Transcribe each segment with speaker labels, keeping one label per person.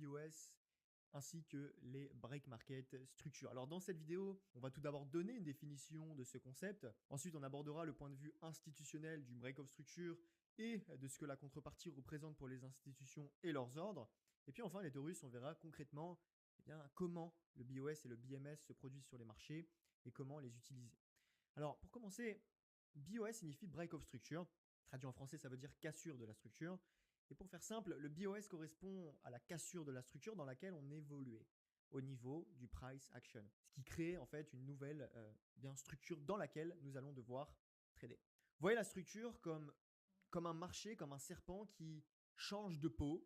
Speaker 1: BOS ainsi que les break market structures. Alors dans cette vidéo, on va tout d'abord donner une définition de ce concept. Ensuite, on abordera le point de vue institutionnel du break of structure et de ce que la contrepartie représente pour les institutions et leurs ordres. Et puis enfin, les Taurus, on verra concrètement comment le BOS et le BMS se produisent sur les marchés et comment les utiliser. Alors pour commencer, BOS signifie break of structure. Traduit en français, ça veut dire cassure de la structure. Et pour faire simple, le BOS correspond à la cassure de la structure dans laquelle on évoluait au niveau du price action, ce qui crée en fait une nouvelle structure dans laquelle nous allons devoir trader. Vous voyez la structure comme un marché, comme un serpent qui change de peau.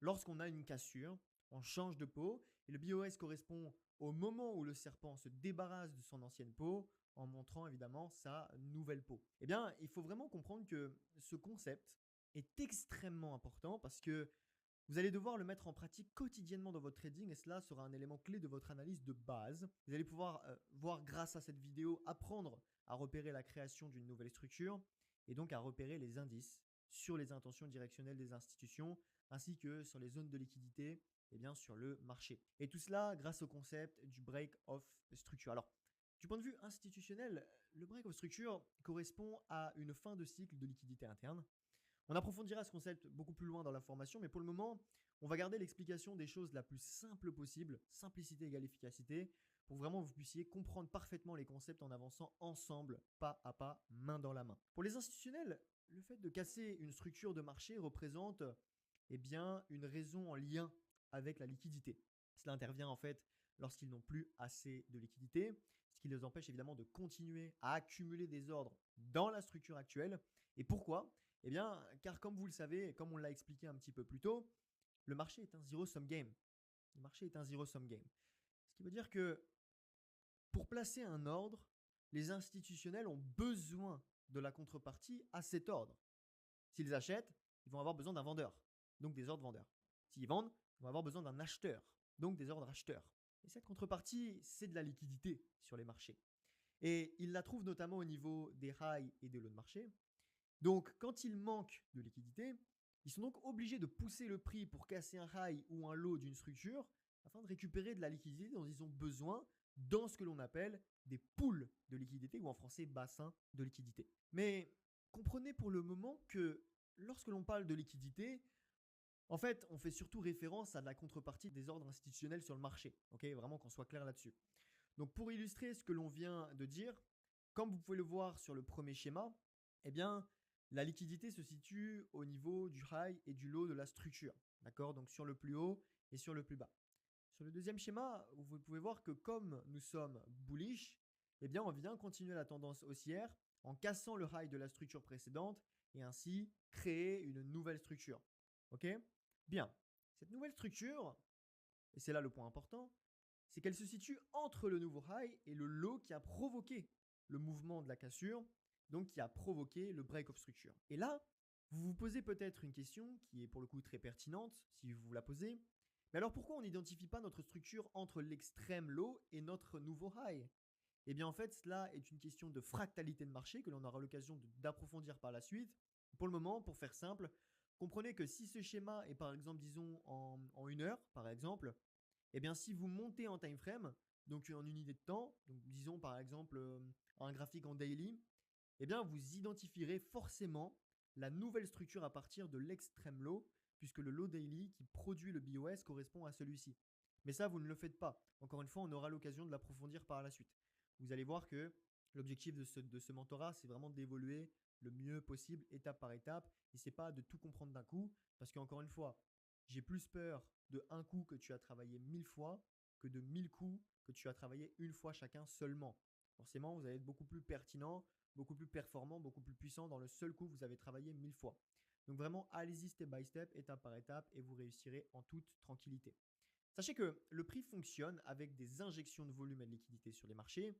Speaker 1: Lorsqu'on a une cassure, on change de peau et le BOS correspond au moment où le serpent se débarrasse de son ancienne peau en montrant évidemment sa nouvelle peau. Eh bien, il faut vraiment comprendre que ce concept est extrêmement important parce que vous allez devoir le mettre en pratique quotidiennement dans votre trading et cela sera un élément clé de votre analyse de base. Vous allez pouvoir voir grâce à cette vidéo apprendre à repérer la création d'une nouvelle structure et donc à repérer les indices sur les intentions directionnelles des institutions ainsi que sur les zones de liquidité et bien sur le marché. Et tout cela grâce au concept du break of structure. Alors, du point de vue institutionnel, le break of structure correspond à une fin de cycle de liquidité interne. On approfondira ce concept beaucoup plus loin dans la formation, mais pour le moment, on va garder l'explication des choses la plus simple possible, simplicité égale efficacité, pour vraiment que vous puissiez comprendre parfaitement les concepts en avançant ensemble, pas à pas, main dans la main. Pour les institutionnels, le fait de casser une structure de marché représente une raison en lien avec la liquidité. Cela intervient en fait lorsqu'ils n'ont plus assez de liquidité, ce qui les empêche évidemment de continuer à accumuler des ordres dans la structure actuelle. Et pourquoi ? Eh bien, car comme vous le savez, comme on l'a expliqué un petit peu plus tôt, le marché est un zero-sum game. Le marché est un zero-sum game. Ce qui veut dire que pour placer un ordre, les institutionnels ont besoin de la contrepartie à cet ordre. S'ils achètent, ils vont avoir besoin d'un vendeur, donc des ordres vendeurs. S'ils vendent, ils vont avoir besoin d'un acheteur, donc des ordres acheteurs. Et cette contrepartie, c'est de la liquidité sur les marchés. Et ils la trouvent notamment au niveau des highs et des lows de marché. Donc, quand il manque de liquidité, ils sont donc obligés de pousser le prix pour casser un high ou un low d'une structure afin de récupérer de la liquidité dont ils ont besoin dans ce que l'on appelle des pools de liquidité ou en français bassins de liquidité. Mais comprenez pour le moment que lorsque l'on parle de liquidité, en fait, on fait surtout référence à la contrepartie des ordres institutionnels sur le marché. Vraiment qu'on soit clair là-dessus. Donc, pour illustrer ce que l'on vient de dire, comme vous pouvez le voir sur le premier schéma, la liquidité se situe au niveau du high et du low de la structure. D'accord ? Donc, sur le plus haut et sur le plus bas. Sur le deuxième schéma, vous pouvez voir que comme nous sommes bullish, on vient continuer la tendance haussière en cassant le high de la structure précédente et ainsi créer une nouvelle structure. Ok ? Bien. Cette nouvelle structure, et c'est là le point important, c'est qu'elle se situe entre le nouveau high et le low qui a provoqué le mouvement de la cassure, donc qui a provoqué le break of structure. Et là, vous vous posez peut-être une question qui est pour le coup très pertinente si vous la posez. Mais alors pourquoi on n'identifie pas notre structure entre l'extrême low et notre nouveau high ? Eh bien en fait, cela est une question de fractalité de marché que l'on aura l'occasion d'approfondir par la suite. Pour le moment, pour faire simple, comprenez que si ce schéma est par exemple, disons, en une heure, par exemple, si vous montez en time frame, donc en unité de temps, donc disons par exemple un graphique en daily, vous identifierez forcément la nouvelle structure à partir de l'extrême low, puisque le low daily qui produit le BOS correspond à celui-ci. Mais ça, vous ne le faites pas. Encore une fois, on aura l'occasion de l'approfondir par la suite. Vous allez voir que l'objectif de ce mentorat, c'est vraiment d'évoluer le mieux possible, étape par étape. Et ce n'est pas de tout comprendre d'un coup, parce qu'encore une fois, j'ai plus peur de un coup que tu as travaillé 1000 fois que de 1000 coups que tu as travaillé une fois chacun seulement. Forcément, vous allez être beaucoup plus pertinent, beaucoup plus performant, beaucoup plus puissant dans le seul coup que vous avez travaillé 1000 fois. Donc vraiment, allez-y step by step, étape par étape, et vous réussirez en toute tranquillité. Sachez que le prix fonctionne avec des injections de volume et de liquidité sur les marchés.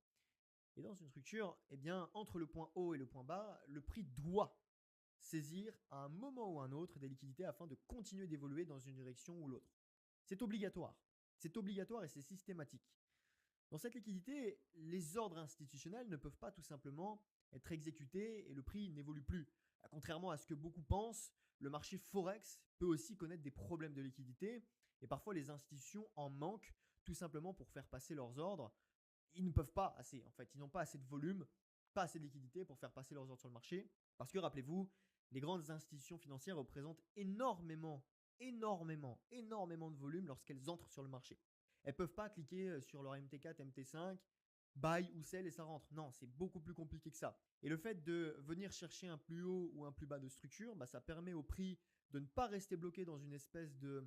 Speaker 1: Et dans une structure, entre le point haut et le point bas, le prix doit saisir à un moment ou un autre des liquidités afin de continuer d'évoluer dans une direction ou l'autre. C'est obligatoire. C'est obligatoire et c'est systématique. Dans cette liquidité, les ordres institutionnels ne peuvent pas tout simplement être exécutés et le prix n'évolue plus. Contrairement à ce que beaucoup pensent, le marché Forex peut aussi connaître des problèmes de liquidité Et parfois, les institutions en manquent tout simplement pour faire passer leurs ordres. Ils ne peuvent pas assez, en fait. Ils n'ont pas assez de volume, pas assez de liquidité pour faire passer leurs ordres sur le marché. Parce que rappelez-vous, les grandes institutions financières représentent énormément de volume lorsqu'elles entrent sur le marché. Elles ne peuvent pas cliquer sur leur MT4, MT5, buy ou sell et ça rentre. Non, c'est beaucoup plus compliqué que ça. Et le fait de venir chercher un plus haut ou un plus bas de structure, ça permet au prix de ne pas rester bloqué dans une espèce de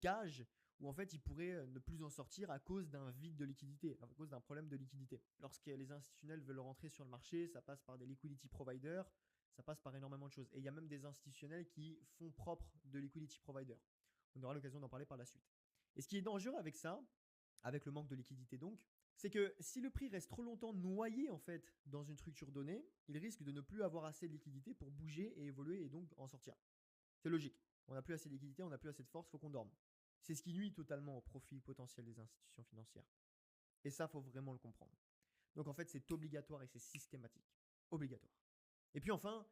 Speaker 1: cage où en fait il pourrait ne plus en sortir à cause d'un vide de liquidité, à cause d'un problème de liquidité. Lorsque les institutionnels veulent rentrer sur le marché, ça passe par des liquidity providers, ça passe par énormément de choses. Et il y a même des institutionnels qui font propre de liquidity provider. On aura l'occasion d'en parler par la suite. Et ce qui est dangereux avec ça, avec le manque de liquidité donc, c'est que si le prix reste trop longtemps noyé en fait dans une structure donnée, il risque de ne plus avoir assez de liquidité pour bouger et évoluer et donc en sortir. C'est logique. On n'a plus assez de liquidité, on n'a plus assez de force, il faut qu'on dorme. C'est ce qui nuit totalement au profit potentiel des institutions financières. Et ça, il faut vraiment le comprendre. Donc en fait, c'est obligatoire et c'est systématique. Obligatoire. Et puis enfin,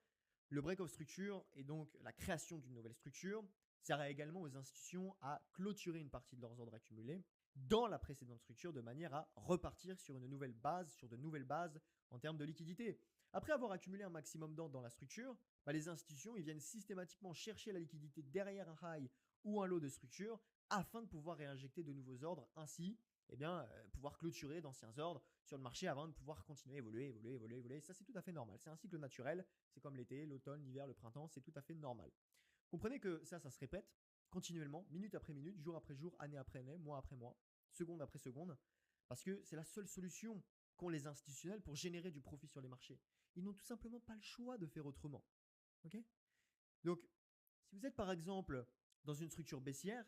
Speaker 1: le break of structure et donc la création d'une nouvelle structure sert également aux institutions à clôturer une partie de leurs ordres accumulés dans la précédente structure de manière à repartir sur une nouvelle base, sur de nouvelles bases en termes de liquidité. Après avoir accumulé un maximum d'ordre dans la structure, les institutions ils viennent systématiquement chercher la liquidité derrière un high ou un low de structure afin de pouvoir réinjecter de nouveaux ordres, ainsi pouvoir clôturer d'anciens ordres sur le marché avant de pouvoir continuer à évoluer. Ça, c'est tout à fait normal. C'est un cycle naturel. C'est comme l'été, l'automne, l'hiver, le printemps. C'est tout à fait normal. Comprenez que ça se répète continuellement, minute après minute, jour après jour, année après année, mois après mois, seconde après seconde, parce que c'est la seule solution qu'ont les institutionnels pour générer du profit sur les marchés. Ils n'ont tout simplement pas le choix de faire autrement. Okay. Donc, si vous êtes par exemple dans une structure baissière,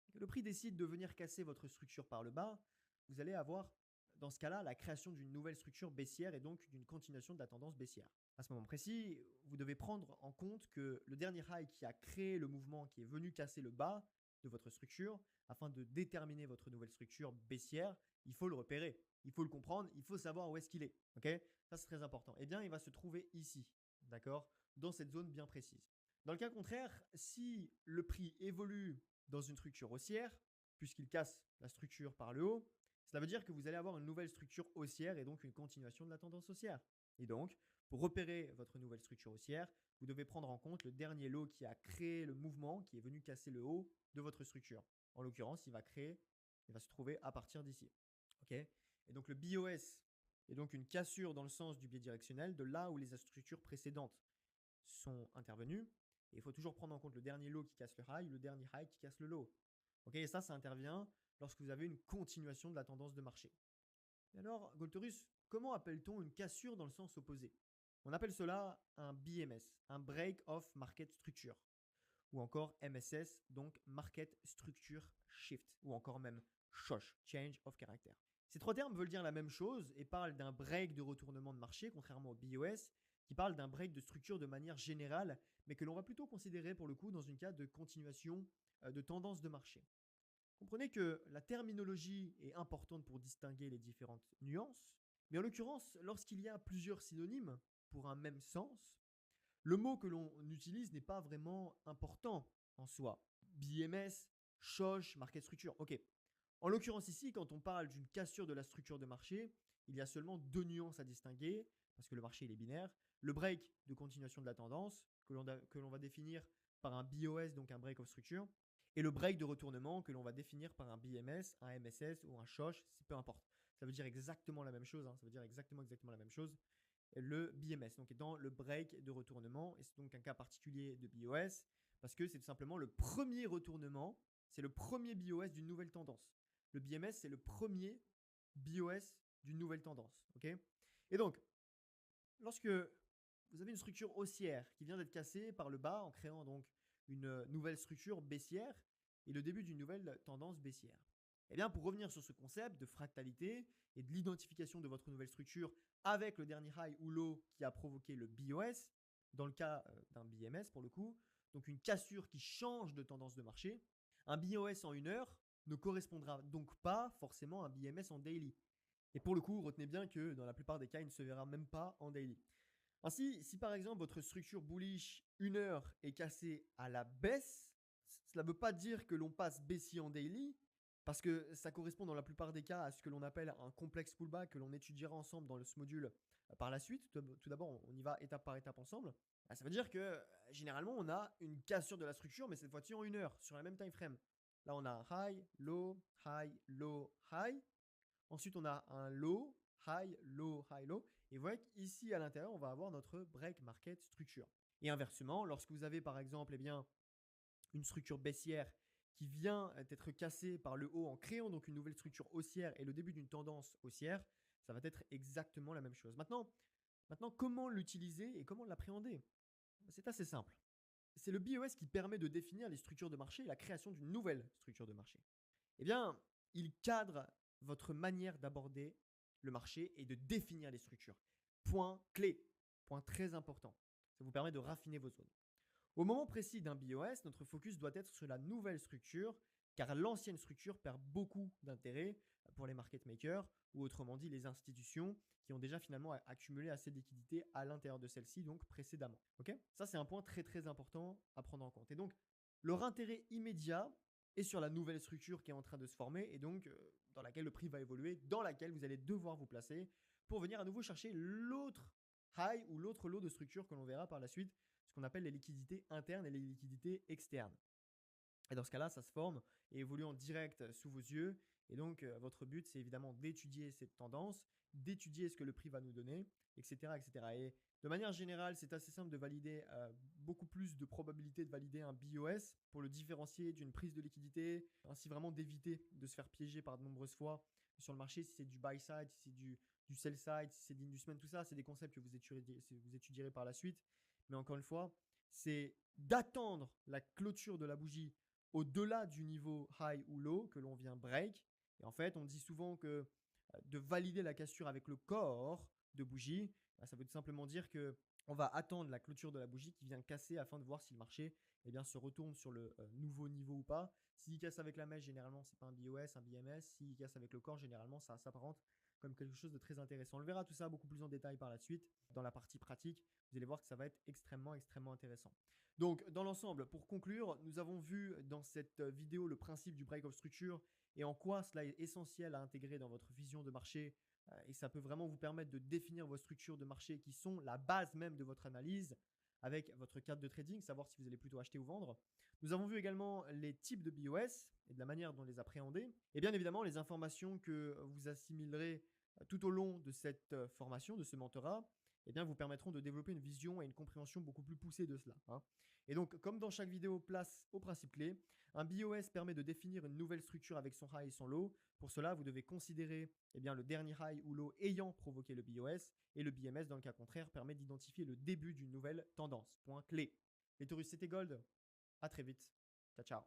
Speaker 1: et que le prix décide de venir casser votre structure par le bas, vous allez avoir dans ce cas-là la création d'une nouvelle structure baissière et donc d'une continuation de la tendance baissière. À ce moment précis, vous devez prendre en compte que le dernier high qui a créé le mouvement qui est venu casser le bas de votre structure, afin de déterminer votre nouvelle structure baissière, il faut le repérer, il faut le comprendre, il faut savoir où est-ce qu'il est. Okay, ça, c'est très important. Eh bien, il va se trouver ici, d'accord, dans cette zone bien précise. Dans le cas contraire, si le prix évolue dans une structure haussière, puisqu'il casse la structure par le haut, cela veut dire que vous allez avoir une nouvelle structure haussière et donc une continuation de la tendance haussière. Et donc, pour repérer votre nouvelle structure haussière, vous devez prendre en compte le dernier lot qui a créé le mouvement, qui est venu casser le haut de votre structure. En l'occurrence, il va se trouver à partir d'ici. Okay, et donc le BOS est donc une cassure dans le sens du biais directionnel de là où les structures précédentes sont intervenues. Et il faut toujours prendre en compte le dernier low qui casse le high, le dernier high qui casse le low. Okay, et ça intervient lorsque vous avez une continuation de la tendance de marché. Et alors, Goltorus, comment appelle-t-on une cassure dans le sens opposé? On appelle cela un BMS, un Break of Market Structure, ou encore MSS, donc Market Structure Shift, ou encore même SHOSH, Change of Character. Ces trois termes veulent dire la même chose et parlent d'un break de retournement de marché, contrairement au BOS, qui parle d'un break de structure de manière générale, mais que l'on va plutôt considérer pour le coup dans une cas de continuation de tendance de marché. Comprenez que la terminologie est importante pour distinguer les différentes nuances, mais en l'occurrence, lorsqu'il y a plusieurs synonymes pour un même sens, le mot que l'on utilise n'est pas vraiment important en soi. BMS, SHOSH, Market Structure, ok. En l'occurrence ici, quand on parle d'une cassure de la structure de marché, il y a seulement deux nuances à distinguer, parce que le marché il est binaire. Le break de continuation de la tendance, que l'on va définir par un BOS, donc un break of structure, et le break de retournement que l'on va définir par un BMS, un MSS ou un SHOSH, peu importe. Ça veut dire exactement la même chose, ça veut dire exactement la même chose. Le BMS, donc étant le break de retournement, et c'est donc un cas particulier de BOS, parce que c'est tout simplement le premier retournement, c'est le premier BOS d'une nouvelle tendance. Le BMS, c'est le premier BOS d'une nouvelle tendance. Okay, et donc, lorsque vous avez une structure haussière qui vient d'être cassée par le bas en créant donc une nouvelle structure baissière et le début d'une nouvelle tendance baissière. Eh bien, pour revenir sur ce concept de fractalité et de l'identification de votre nouvelle structure avec le dernier high ou low qui a provoqué le BOS, dans le cas d'un BMS pour le coup, donc une cassure qui change de tendance de marché, un BOS en 1 heure ne correspondra donc pas forcément à un BMS en daily. Et pour le coup, retenez bien que dans la plupart des cas, il ne se verra même pas en daily. Ainsi, si par exemple votre structure bullish 1 heure est cassée à la baisse, Cela ne veut pas dire que l'on passe baissier en daily, parce que ça correspond dans la plupart des cas à ce que l'on appelle un complexe pullback que l'on étudiera ensemble dans ce module par la suite. Tout d'abord, on y va étape par étape ensemble. Ça veut dire que généralement, on a une cassure de la structure, mais cette fois-ci en 1 heure, sur la même time frame. Là, on a un high, low, high, low, high. Ensuite, on a un low, high, low, high, low. Et vous voyez qu'ici, à l'intérieur, on va avoir notre break market structure. Et inversement, lorsque vous avez par exemple une structure baissière qui vient d'être cassée par le haut en créant donc une nouvelle structure haussière et le début d'une tendance haussière, ça va être exactement la même chose. Maintenant comment l'utiliser et comment l'appréhender? C'est assez simple. C'est le BOS qui permet de définir les structures de marché et la création d'une nouvelle structure de marché. Eh bien, il cadre votre manière d'aborder le marché et de définir les structures. Point clé, point très important. Ça vous permet de raffiner vos zones. Au moment précis d'un BOS, notre focus doit être sur la nouvelle structure, car l'ancienne structure perd beaucoup d'intérêt pour les market makers, ou autrement dit les institutions qui ont déjà finalement accumulé assez de liquidités à l'intérieur de celle-ci, donc précédemment. Okay, ça, c'est un point très très important à prendre en compte. Et donc, leur intérêt immédiat est sur la nouvelle structure qui est en train de se former et donc dans laquelle le prix va évoluer, dans laquelle vous allez devoir vous placer pour venir à nouveau chercher l'autre high ou l'autre lot de structure que l'on verra par la suite, ce qu'on appelle les liquidités internes et les liquidités externes. Et dans ce cas-là, ça se forme et évolue en direct sous vos yeux. Et donc, votre but, c'est évidemment d'étudier cette tendance, d'étudier ce que le prix va nous donner, etc. etc. Et de manière générale, c'est assez simple de valider, beaucoup plus de probabilité de valider un BOS pour le différencier d'une prise de liquidité, ainsi vraiment d'éviter de se faire piéger par de nombreuses fois sur le marché si c'est du buy side, si c'est du sell side, si c'est de l'inducement, tout ça, c'est des concepts que vous étudierez par la suite. Mais encore une fois, c'est d'attendre la clôture de la bougie au-delà du niveau high ou low que l'on vient break. Et en fait, on dit souvent que de valider la cassure avec le corps de bougie, ça veut tout simplement dire que on va attendre la clôture de la bougie qui vient casser afin de voir si le marché se retourne sur le nouveau niveau ou pas. S'il casse avec la mèche, généralement, ce n'est pas un BOS, un BMS. S'il casse avec le corps, généralement, ça s'apparente comme quelque chose de très intéressant. On le verra tout ça beaucoup plus en détail par la suite dans la partie pratique. Vous allez voir que ça va être extrêmement intéressant. Donc, dans l'ensemble, pour conclure, nous avons vu dans cette vidéo le principe du break of structure et en quoi cela est essentiel à intégrer dans votre vision de marché. Et ça peut vraiment vous permettre de définir vos structures de marché qui sont la base même de votre analyse avec votre cadre de trading, savoir si vous allez plutôt acheter ou vendre. Nous avons vu également les types de BOS et de la manière dont les appréhender. Et bien évidemment, les informations que vous assimilerez tout au long de cette formation, de ce mentorat, vous permettront de développer une vision et une compréhension beaucoup plus poussée de cela. Et donc, comme dans chaque vidéo, place au principe clé. Un BOS permet de définir une nouvelle structure avec son high et son low. Pour cela, vous devez considérer le dernier high ou low ayant provoqué le BOS et le BMS, dans le cas contraire, permet d'identifier le début d'une nouvelle tendance. Point clé. Les taurus, c'était Gold. À très vite. Ciao, ciao.